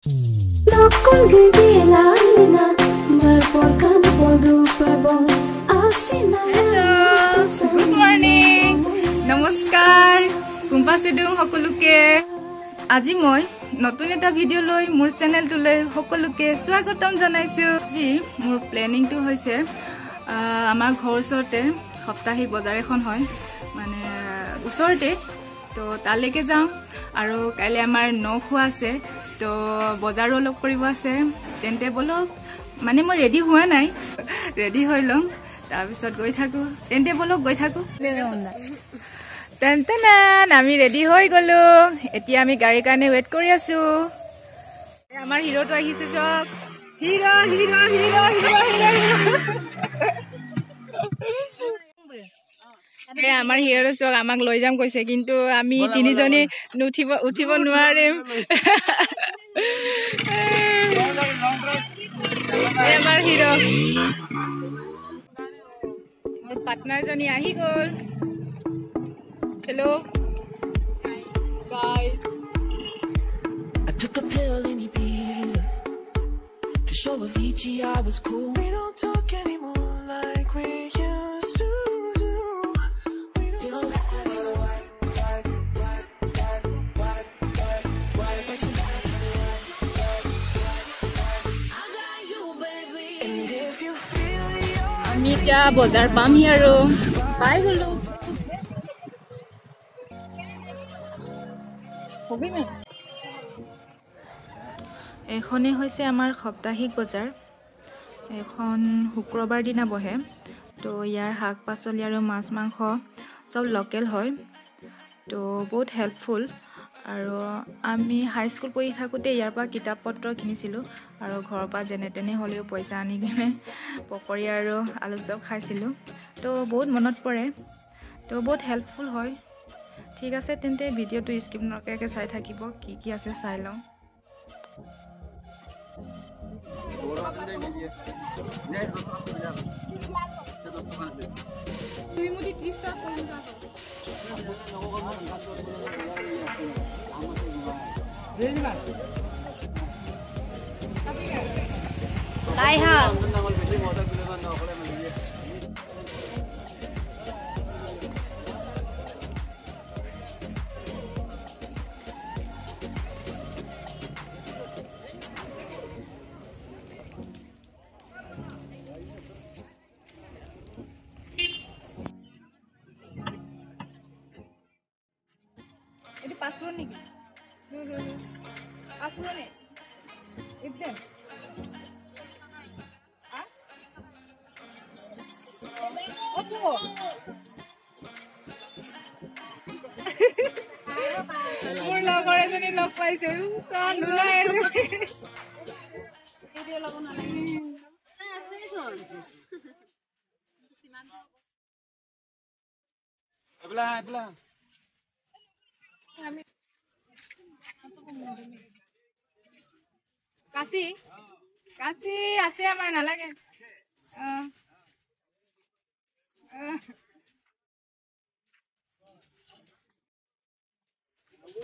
Good morning. Namaskar. Kumpa sedung hokoluke. Aji moi নতুন এটা video লৈ মোৰ চেনেল তুলে সকলোকে স্বাগতম জনাইছো। জি মোৰ প্ল্যানিং টু হৈছে আমাৰ ঘৰ ওচৰতে সপ্তাহিক বজাৰ এখন হয় মানে ওচৰতে তো তালৈকে যাম আৰু কাইলে আমাৰ নখোৱা আছে তো বজাৰো লগ কৰিব আছে তেন্তে বলক মানে মই ৰেডি হোৱা নাই ৰেডি হৈ লম তাৰ পিছত গৈ থাকো তেন্তে বলক গৈ থাকো তেন্তেনান আমি ৰেডি হৈ গলো এতিয়া আমি গাড়ীৰ কাৰণে ওয়েট কৰি আছো আমাৰ হিৰোটো আহিছে চক হিৰো হিৰো হিৰো হিৰো আমাৰ হিৰো চক আমাক লৈ যাম কৈছে কিন্তু আমি তিনিজনী উঠিব নোৱাৰিম আমাৰ হিৰো মোৰ পাৰ্টনাৰ জনী আহি গ'ল Hello, guys. I took a pill in Ibiza to show Avicii I was cool. We don't talk anymore like we used to do. We don't I got you, baby. And if you feel আমি এতিয়া বজাৰ পাম আৰু পাই গলো এখনে হৈছে আমাৰ সপ্তাহিক বজাৰ এখন শুক্ৰবাৰ দিনা বহে তো ইয়াৰ শাক পাচলি আৰু মাছ মাংস সব লোকেল হয় তো বহুত হেল্পফুল আৰু আমি হাই স্কুল পঢ়ি থাকোঁতে ইয়াৰ পৰা কিতাপ পত্ৰ কিনিছিলোঁ আৰু ঘৰৰ পৰা যেনে তেনে হ'লেও পইচা আনি কিনে পকৰি আৰু আলু চপ খাইছিলোঁ তো বহুত মনত পৰে তো বহুত হেল্পফুল হয় ঠিক আছে তেন্তে ভিডিঅ'টো স্কিপ নকৰাকৈ চাই থাকিব কি আছে চাই লওঁ Ini paslon nih. Paslon nih. Itu. Ah? Opo. মোৰ লগৰ এজনী লগ পাইছো চন ওলাই ভিডিও লব নালাগে আছে চোন এবলা আমি কাশি আছে আমাৰ নালাগে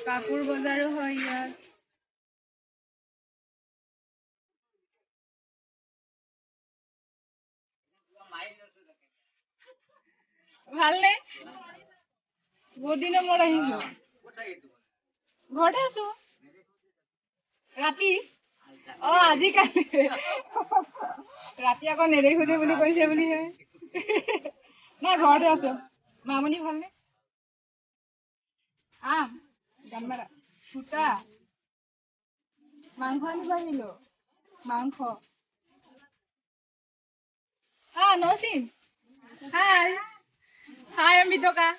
কাপোৰ বজাৰো হয় ইয়াত ভালনে বহুত দিনৰ মূৰত আহিছো ঘৰতে আছো ৰাতি আজিকালি ৰাতি আকৌ নেদেখো যে বুলি কৈছে বুলিহে নাই ঘৰতে আছো মামনি ভালনে গামবাৰা সূতা মাংস আনিব আহিলো মাংস নচিন হাই অম্বিতকা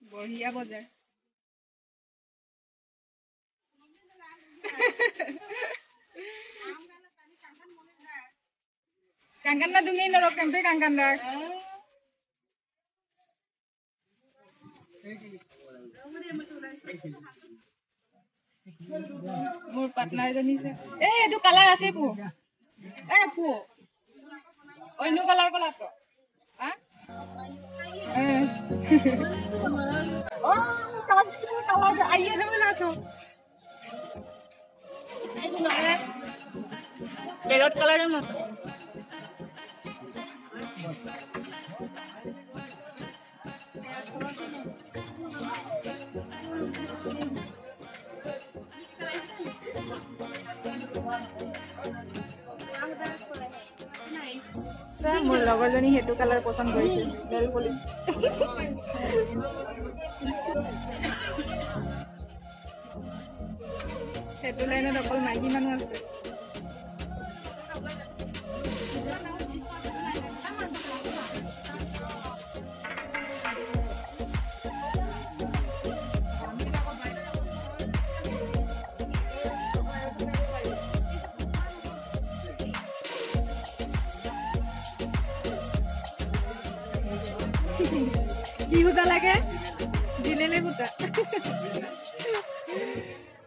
বঢ়িয়া বজাৰ Kangkanda dungin naro kempe kangkanda. মোৰ পাৰ্টনাৰ জনী আছে এইটো কালাৰ আছে পু অন্য কালাৰ কলা তো কাট Carrot color এৰ মতো মোৰ লগৰজনী হেতু কালাৰ পছন্দ কৰিছে নেল পলিশ হেতু লাইনত অকল মাইকী মানুহ আছে কি হুতা লাগে জিলেলে হুতা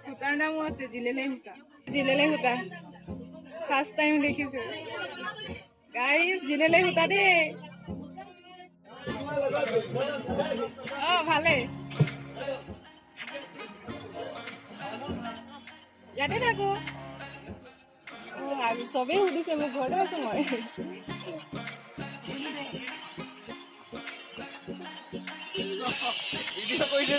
হুতার নামও আছে জিলেলে হুতা ফার্স্ট টাইম দেখিছো গাইস জিলেলে হুতা দে ভালে ইয়াতে থাকো আজি সবেই সুধিছে মোক ঘৰতে আছো মই Video koydu.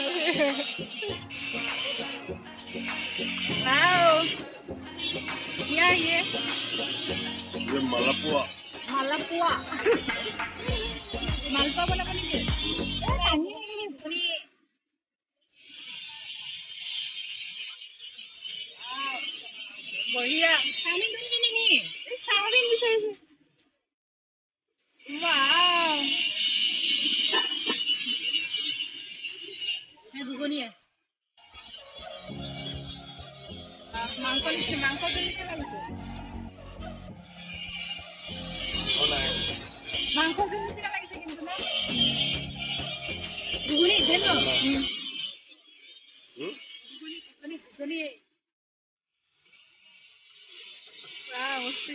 Wow. Ya ye. Ye malapua. Malapua. Malpa bola pani ke? Pani ni. बढ़िया. Pani duni ni. Sawi ni sir. Wow. Bugonia. Mangkok ni lagi. Hola. Mangkok ni lagi segini tu na. Bugoni deno. Bugoni. Wow, mesti.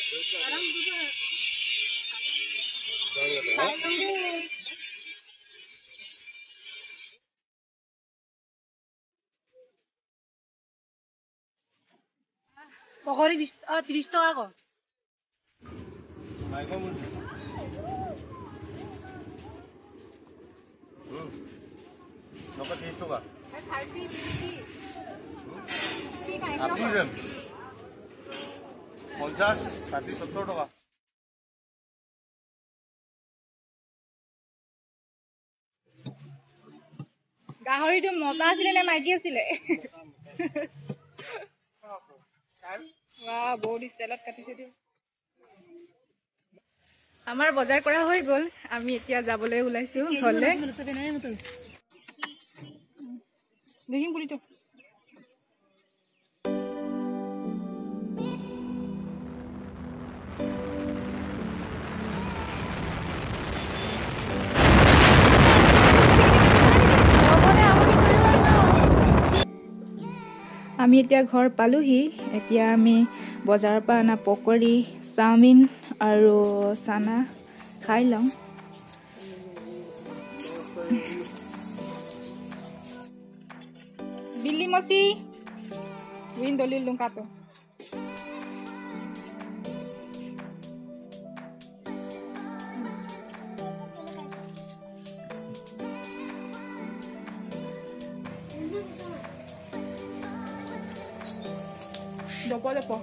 Sekarang juga. Pokoknya 30 টাকা kok. Naik kamu. Napa 30 টাকা? 30 আপনি রেম 50 60 70 টাকা গাহৰিটো মতা আছিল নে মাইকী আছিল বাহ বহুত ষ্টাইলত কাটিছে দিও আমাৰ বজাৰ কৰা হৈ গল আমি এতিয়া যাবলৈ ওলাইছো ঘৰলে দেখিম পুলিটো আমি এতিয়া ঘৰ পালোহি এতিয়া আমি বজাৰৰ পৰা আনা পকৰি চাওমিন আৰু চানা খাই লম বিল্লি মছি উইন দলিল লুকাটো Dopo.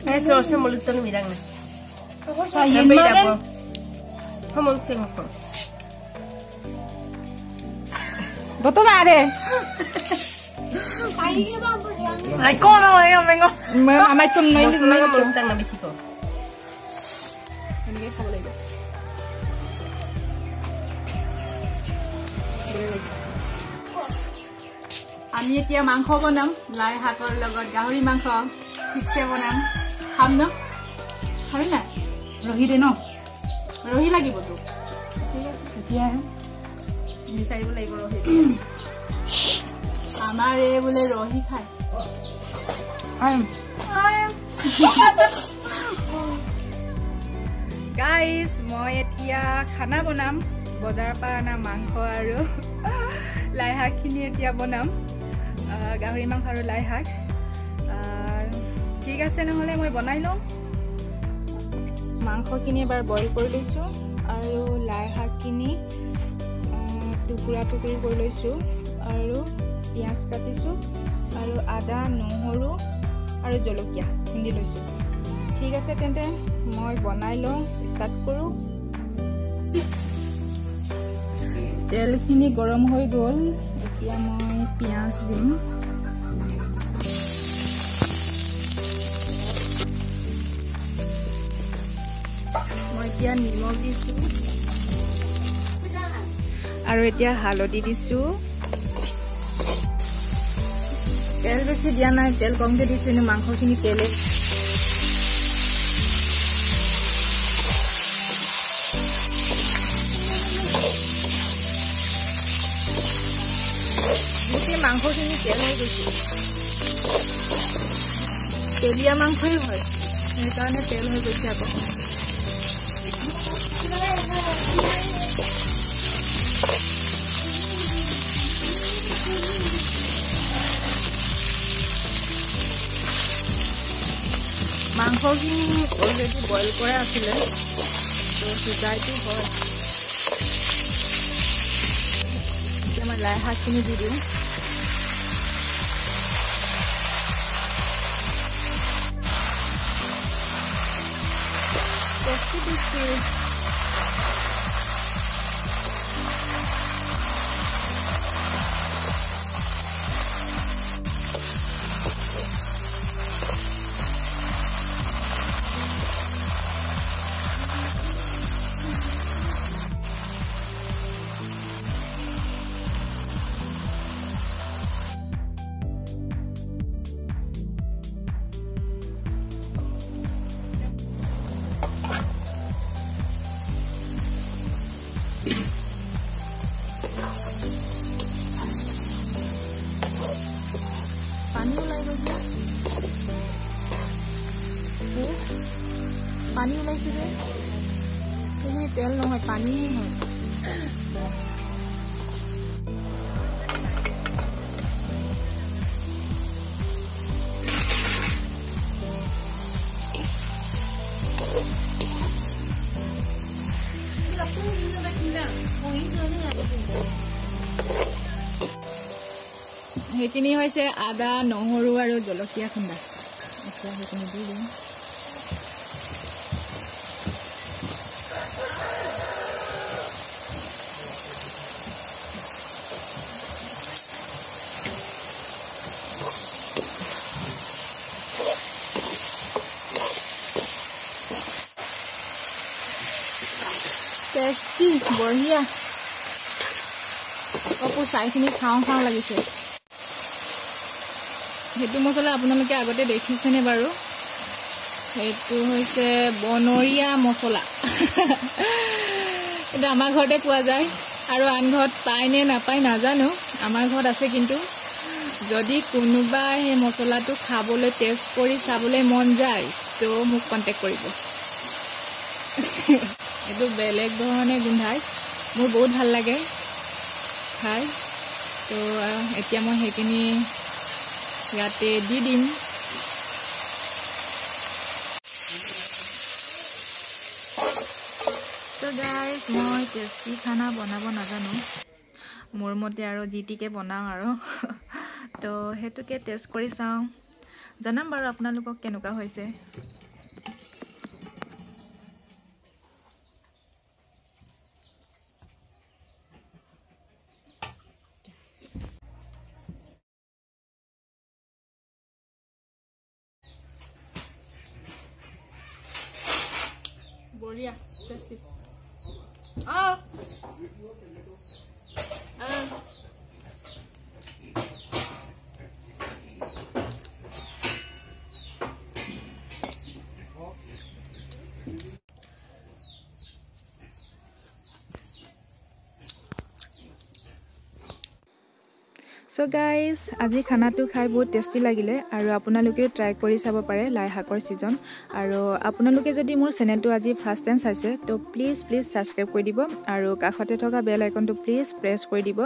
Eso se molesta no miran. Ay, madre. ¿Cómo tengo? Doto mare. Ay, ¿cómo no vengo? Mamá tú no me molestan na bisito. Ini খাব লাগিব আমি এতিয়া মাংস বনাম লাই হাতৰ লগত গাহৰি মাংস ঠিকছে বনাম খাম ন খাবি না ৰহি দে ন ৰহি লাগিব তো এতিয়া বিচাৰিব লাগিব ৰহি আমাৰ এই বোলে ৰহি খায় গাইস মই এতিয়া এতিয়া খানা বনাম বজাৰৰ পৰা আনা মাংস আৰু লাই শাকখিনি এতিয়া বনাম গাহৰি মাংস আৰু লাই শাক ঠিক আছে নহ'লে মই বনাই লওঁ মাংসখিনি এবাৰ বইল কৰি লৈছোঁ আৰু লাই শাকখিনি টুকুৰা টুকুৰি কৰি লৈছোঁ আৰু পিঁয়াজ কাটিছোঁ আৰু আদা নহৰু আৰু জলকীয়া খুন্দি লৈছোঁ ঠিক আছে তেন্তে মই বনাই লওঁ ষ্টাৰ্ট কৰোঁ তেলখিনি গৰম হৈ গ'ল এতিয়া মই পিঁয়াজ দিম মই এতিয়া নিমখ দিছোঁ আৰু এতিয়া হালধি দিছোঁ তেল বেছি দিয়া নাই তেল কমকৈ দিছোঁ এনে মাংসখিনি তেলে গোটেই মাংসখিনি তেল হৈ গৈছে তেলীয়া মাংসই হয় সেইকাৰণে তেল হৈ গৈছে আকৌ মাংসখিনি অলৰেডি বইল কৰা আছিলে তো সিজাইটো হয় এতিয়া মই লাই শাকখিনি দি দিওঁ টেষ্টি টেষ্টি পানী ওলাইছে যে সেইখিনি তেল নহয় পানী হয় সেইখিনি হৈছে আদা নহৰু আৰু জলকীয়া খুন্দা এতিয়া সেইখিনি দি দিম টেষ্টি বঢ়িয়া কপু চাইখিনি খাওঁ খাওঁ লাগিছে সেইটো মছলা আপোনালোকে আগতে দেখিছেনে বাৰু সেইটো হৈছে বনৰীয়া মছলা এটা আমাৰ ঘৰতে পোৱা যায় আৰু আন ঘৰত পায় নে নাপায় নাজানো আমাৰ ঘৰত আছে কিন্তু যদি কোনোবা সেই মছলাটো খাবলৈ টেষ্ট কৰি চাবলৈ মন যায় তো মোক কণ্টেক্ট কৰিব এইটো বেলেগ ধৰণে গোন্ধায় মোৰ বহুত ভাল লাগে খাই তো এতিয়া মই সেইখিনি ইয়াতে দি দিম তো গাইজ মই টেষ্টি খানা বনাব নাজানো মোৰ মতে আৰু জিটিকে বনাওঁ আৰু তো সেইটোকে টেষ্ট কৰি চাওঁ জনাম বাৰু আপোনালোকক কেনেকুৱা হৈছে বঢ়িয়া টেষ্টি সো গাইজ আজি খানাটো খাই বহুত টেষ্টি লাগিলে আৰু আপোনালোকে ট্ৰাই কৰি চাব পাৰে লাই শাকৰ সিজন আৰু আপোনালোকে যদি মোৰ চেনেলটো আজি ফাৰ্ষ্ট টাইম চাইছে তো প্লিজ সাবস্ক্ৰাইব কৰি দিব আৰু কাষতে থকা বেল আইকনটো প্লিজ প্ৰেছ কৰি দিব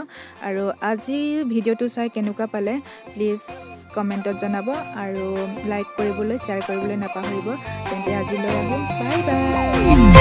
আৰু আজি ভিডিঅ'টো চাই কেনেকুৱা পালে প্লিজ কমেণ্টত জনাব আৰু লাইক কৰিবলৈ শ্বেয়াৰ কৰিবলৈ নাপাহৰিব তেন্তে আজিলৈ আহোঁ বাই বাই